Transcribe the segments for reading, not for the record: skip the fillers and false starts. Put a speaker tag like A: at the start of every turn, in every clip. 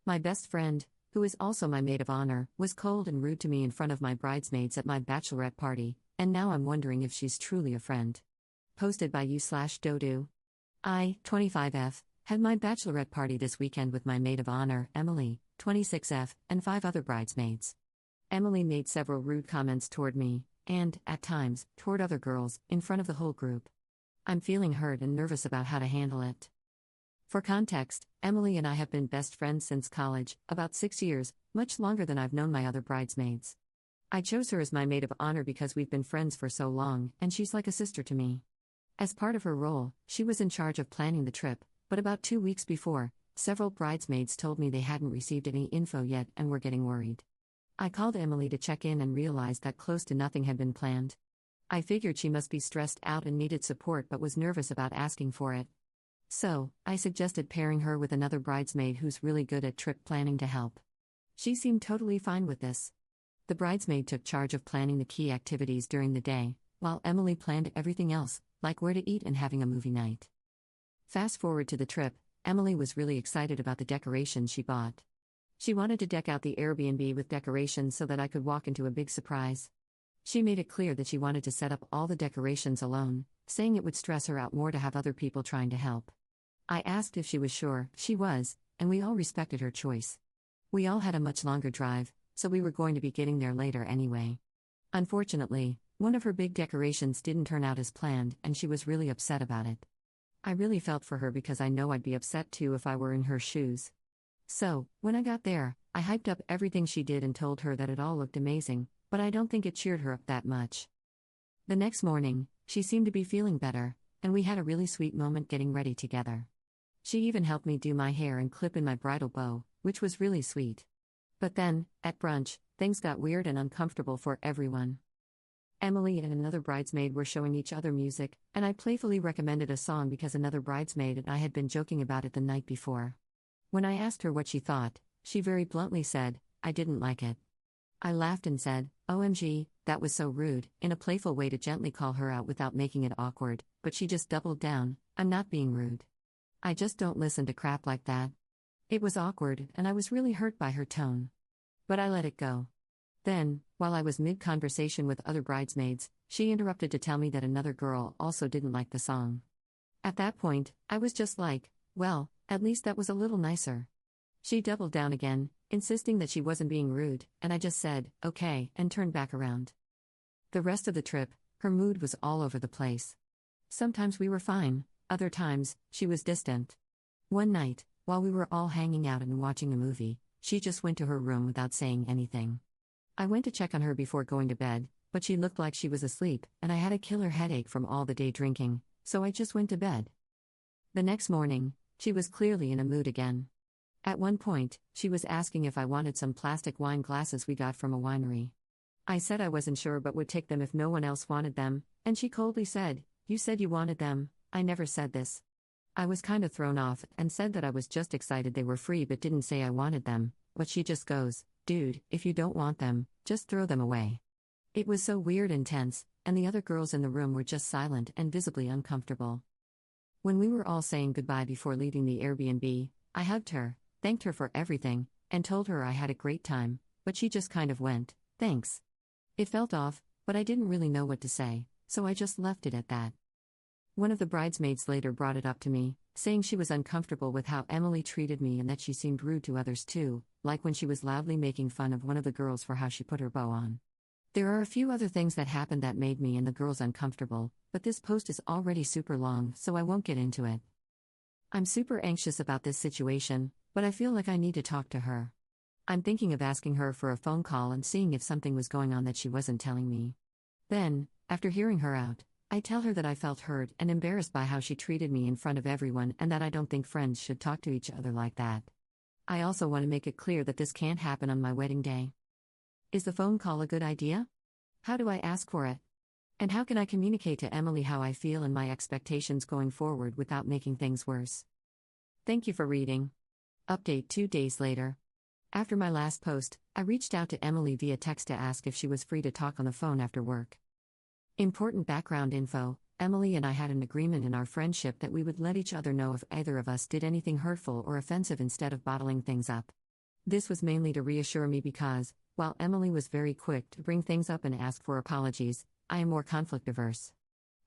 A: My best friend, who is also my maid of honor, was cold and rude to me in front of my bridesmaids at my bachelorette party, and now I'm wondering if she's truly a friend. Posted by you/Dodu. I, 25F, had my bachelorette party this weekend with my maid of honor, Emily, 26F, and 5 other bridesmaids. Emily made several rude comments toward me, and, at times, toward other girls, in front of the whole group. I'm feeling hurt and nervous about how to handle it. For context, Emily and I have been best friends since college, about 6 years, much longer than I've known my other bridesmaids. I chose her as my maid of honor because we've been friends for so long, and she's like a sister to me. As part of her role, she was in charge of planning the trip, but about 2 weeks before, several bridesmaids told me they hadn't received any info yet and were getting worried. I called Emily to check in and realized that close to nothing had been planned. I figured she must be stressed out and needed support but was nervous about asking for it. So, I suggested pairing her with another bridesmaid who's really good at trip planning to help. She seemed totally fine with this. The bridesmaid took charge of planning the key activities during the day, while Emily planned everything else, like where to eat and having a movie night. Fast forward to the trip, Emily was really excited about the decorations she bought. She wanted to deck out the Airbnb with decorations so that I could walk into a big surprise. She made it clear that she wanted to set up all the decorations alone, saying it would stress her out more to have other people trying to help. I asked if she was sure. She was, and we all respected her choice. We all had a much longer drive, so we were going to be getting there later anyway. Unfortunately, one of her big decorations didn't turn out as planned, and she was really upset about it. I really felt for her because I know I'd be upset too if I were in her shoes. So, when I got there, I hyped up everything she did and told her that it all looked amazing, but I don't think it cheered her up that much. The next morning, she seemed to be feeling better, and we had a really sweet moment getting ready together. She even helped me do my hair and clip in my bridal bow, which was really sweet. But then, at brunch, things got weird and uncomfortable for everyone. Emily and another bridesmaid were showing each other music, and I playfully recommended a song because another bridesmaid and I had been joking about it the night before. When I asked her what she thought, she very bluntly said, "I didn't like it." I laughed and said, "OMG, that was so rude," in a playful way to gently call her out without making it awkward, but she just doubled down, "I'm not being rude. I just don't listen to crap like that." It was awkward, and I was really hurt by her tone. But I let it go. Then, while I was mid-conversation with other bridesmaids, she interrupted to tell me that another girl also didn't like the song. At that point, I was just like, well, at least that was a little nicer. She doubled down again, insisting that she wasn't being rude, and I just said, okay, and turned back around. The rest of the trip, her mood was all over the place. Sometimes we were fine, other times, she was distant. One night, while we were all hanging out and watching a movie, she just went to her room without saying anything. I went to check on her before going to bed, but she looked like she was asleep, and I had a killer headache from all the day drinking, so I just went to bed. The next morning, she was clearly in a mood again. At one point, she was asking if I wanted some plastic wine glasses we got from a winery. I said I wasn't sure but would take them if no one else wanted them, and she coldly said, "You said you wanted them, I never said this." I was kind of thrown off and said that I was just excited they were free but didn't say I wanted them, but she just goes, "Dude, if you don't want them, just throw them away." It was so weird and tense, and the other girls in the room were just silent and visibly uncomfortable. When we were all saying goodbye before leaving the Airbnb, I hugged her, thanked her for everything, and told her I had a great time, but she just kind of went, "Thanks." It felt off, but I didn't really know what to say, so I just left it at that. One of the bridesmaids later brought it up to me, saying she was uncomfortable with how Emily treated me and that she seemed rude to others too, like when she was loudly making fun of one of the girls for how she put her bow on. There are a few other things that happened that made me and the girls uncomfortable, but this post is already super long, so I won't get into it. I'm super anxious about this situation, but I feel like I need to talk to her. I'm thinking of asking her for a phone call and seeing if something was going on that she wasn't telling me. Then, after hearing her out, I tell her that I felt hurt and embarrassed by how she treated me in front of everyone and that I don't think friends should talk to each other like that. I also want to make it clear that this can't happen on my wedding day. Is the phone call a good idea? How do I ask for it? And how can I communicate to Emily how I feel and my expectations going forward without making things worse? Thank you for reading. Update 2 days later. After my last post, I reached out to Emily via text to ask if she was free to talk on the phone after work. Important background info: Emily and I had an agreement in our friendship that we would let each other know if either of us did anything hurtful or offensive instead of bottling things up. This was mainly to reassure me because, while Emily was very quick to bring things up and ask for apologies, I am more conflict averse.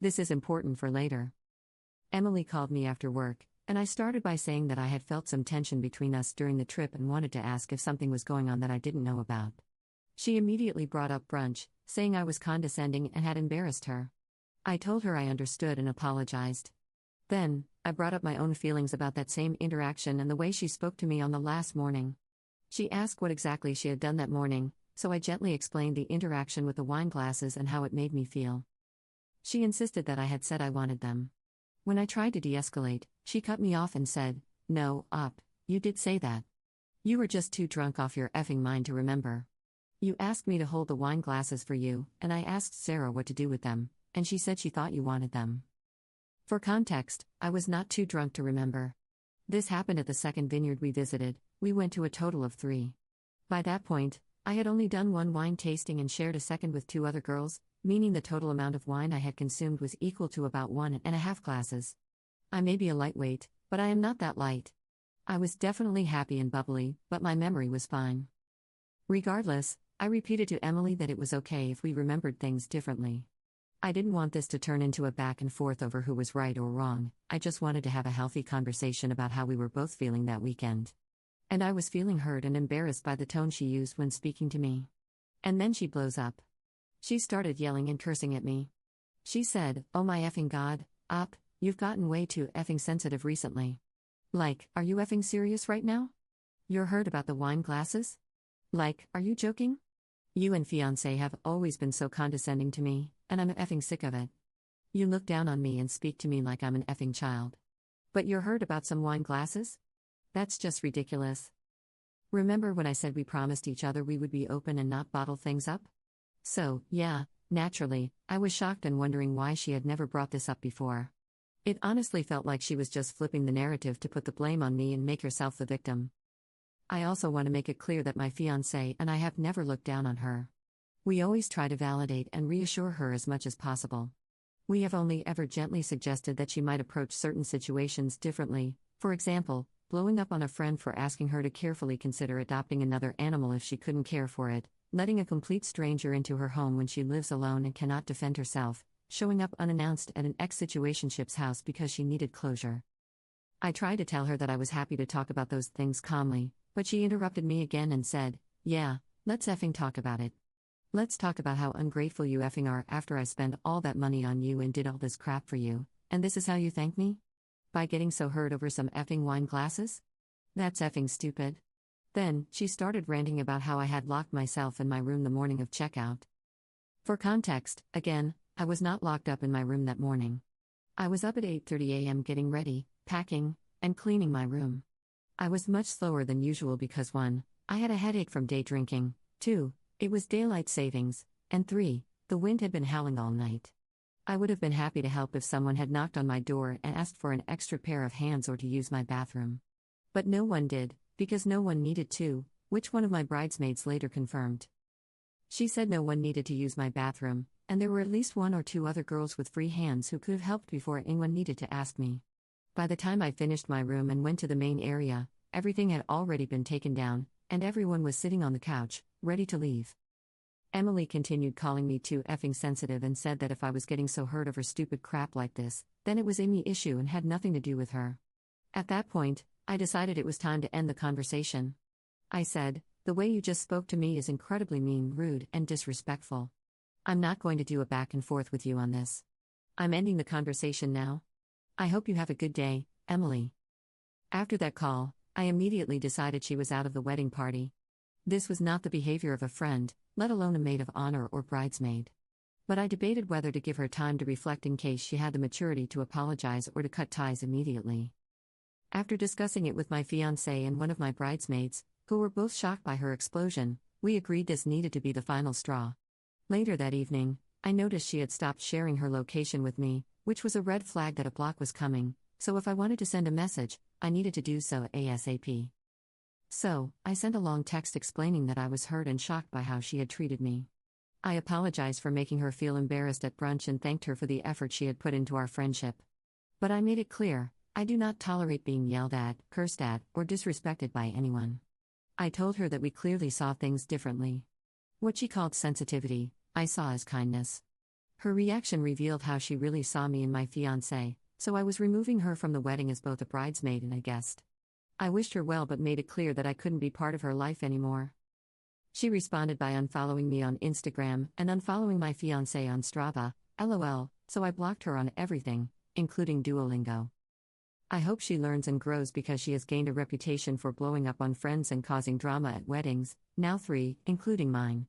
A: This is important for later. Emily called me after work, and I started by saying that I had felt some tension between us during the trip and wanted to ask if something was going on that I didn't know about. She immediately brought up brunch, saying I was condescending and had embarrassed her. I told her I understood and apologized. Then, I brought up my own feelings about that same interaction and the way she spoke to me on the last morning. She asked what exactly she had done that morning, so I gently explained the interaction with the wine glasses and how it made me feel. She insisted that I had said I wanted them. When I tried to de-escalate, she cut me off and said, "No, you did say that. You were just too drunk off your effing mind to remember. You asked me to hold the wine glasses for you, and I asked Sarah what to do with them, and she said she thought you wanted them." For context, I was not too drunk to remember. This happened at the second vineyard we visited. We went to a total of 3. By that point, I had only done one wine tasting and shared a second with 2 other girls, meaning the total amount of wine I had consumed was equal to about 1.5 glasses. I may be a lightweight, but I am not that light. I was definitely happy and bubbly, but my memory was fine. Regardless, I repeated to Emily that it was okay if we remembered things differently. I didn't want this to turn into a back and forth over who was right or wrong. I just wanted to have a healthy conversation about how we were both feeling that weekend. And I was feeling hurt and embarrassed by the tone she used when speaking to me. And then she blows up. She started yelling and cursing at me. She said, "Oh my effing god, you've gotten way too effing sensitive recently. Like, are you effing serious right now? You're hurt about the wine glasses? Like, are you joking? You and fiancé have always been so condescending to me, and I'm effing sick of it. You look down on me and speak to me like I'm an effing child. But you're hurt about some wine glasses? That's just ridiculous. Remember when I said we promised each other we would be open and not bottle things up?" So, yeah, naturally, I was shocked and wondering why she had never brought this up before. It honestly felt like she was just flipping the narrative to put the blame on me and make herself the victim. I also want to make it clear that my fiancé and I have never looked down on her. We always try to validate and reassure her as much as possible. We have only ever gently suggested that she might approach certain situations differently, for example, blowing up on a friend for asking her to carefully consider adopting another animal if she couldn't care for it, letting a complete stranger into her home when she lives alone and cannot defend herself, showing up unannounced at an ex-situationship's house because she needed closure. I tried to tell her that I was happy to talk about those things calmly, but she interrupted me again and said, "Yeah, let's effing talk about it. Let's talk about how ungrateful you effing are after I spend all that money on you and did all this crap for you, and this is how you thank me? By getting so hurt over some effing wine glasses? That's effing stupid." Then, she started ranting about how I had locked myself in my room the morning of checkout. For context, again, I was not locked up in my room that morning. I was up at 8:30 a.m. getting ready, packing, and cleaning my room. I was much slower than usual because 1. I had a headache from day drinking, 2. It was daylight savings, and 3. The wind had been howling all night. I would have been happy to help if someone had knocked on my door and asked for an extra pair of hands or to use my bathroom. But no one did, because no one needed to, which one of my bridesmaids later confirmed. She said no one needed to use my bathroom, and there were at least 1 or 2 other girls with free hands who could have helped before anyone needed to ask me. By the time I finished my room and went to the main area, everything had already been taken down, and everyone was sitting on the couch, ready to leave. Emily continued calling me too effing sensitive and said that if I was getting so hurt over stupid crap like this, then it was a me issue and had nothing to do with her. At that point, I decided it was time to end the conversation. I said, "The way you just spoke to me is incredibly mean, rude, and disrespectful. I'm not going to do a back and forth with you on this. I'm ending the conversation now. I hope you have a good day, Emily." After that call, I immediately decided she was out of the wedding party. This was not the behavior of a friend, let alone a maid of honor or bridesmaid. But I debated whether to give her time to reflect in case she had the maturity to apologize or to cut ties immediately. After discussing it with my fiancé and one of my bridesmaids, who were both shocked by her explosion, we agreed this needed to be the final straw. Later that evening, I noticed she had stopped sharing her location with me, which was a red flag that a block was coming, so if I wanted to send a message, I needed to do so ASAP. So, I sent a long text explaining that I was hurt and shocked by how she had treated me. I apologized for making her feel embarrassed at brunch and thanked her for the effort she had put into our friendship. But I made it clear, I do not tolerate being yelled at, cursed at, or disrespected by anyone. I told her that we clearly saw things differently. What she called sensitivity, I saw as kindness. Her reaction revealed how she really saw me and my fiancé, so I was removing her from the wedding as both a bridesmaid and a guest. I wished her well but made it clear that I couldn't be part of her life anymore. She responded by unfollowing me on Instagram and unfollowing my fiancé on Strava, LOL, so I blocked her on everything, including Duolingo. I hope she learns and grows because she has gained a reputation for blowing up on friends and causing drama at weddings, now 3, including mine.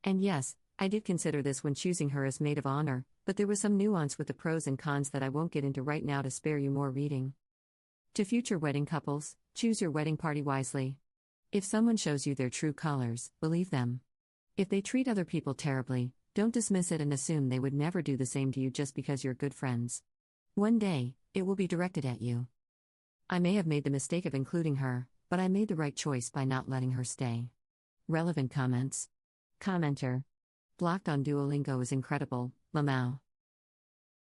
A: And yes, I did consider this when choosing her as maid of honor, but there was some nuance with the pros and cons that I won't get into right now to spare you more reading. To future wedding couples, choose your wedding party wisely. If someone shows you their true colors, believe them. If they treat other people terribly, don't dismiss it and assume they would never do the same to you just because you're good friends. One day, it will be directed at you. I may have made the mistake of including her, but I made the right choice by not letting her stay. Relevant comments. Commenter. Blocked on Duolingo is incredible, Lamau.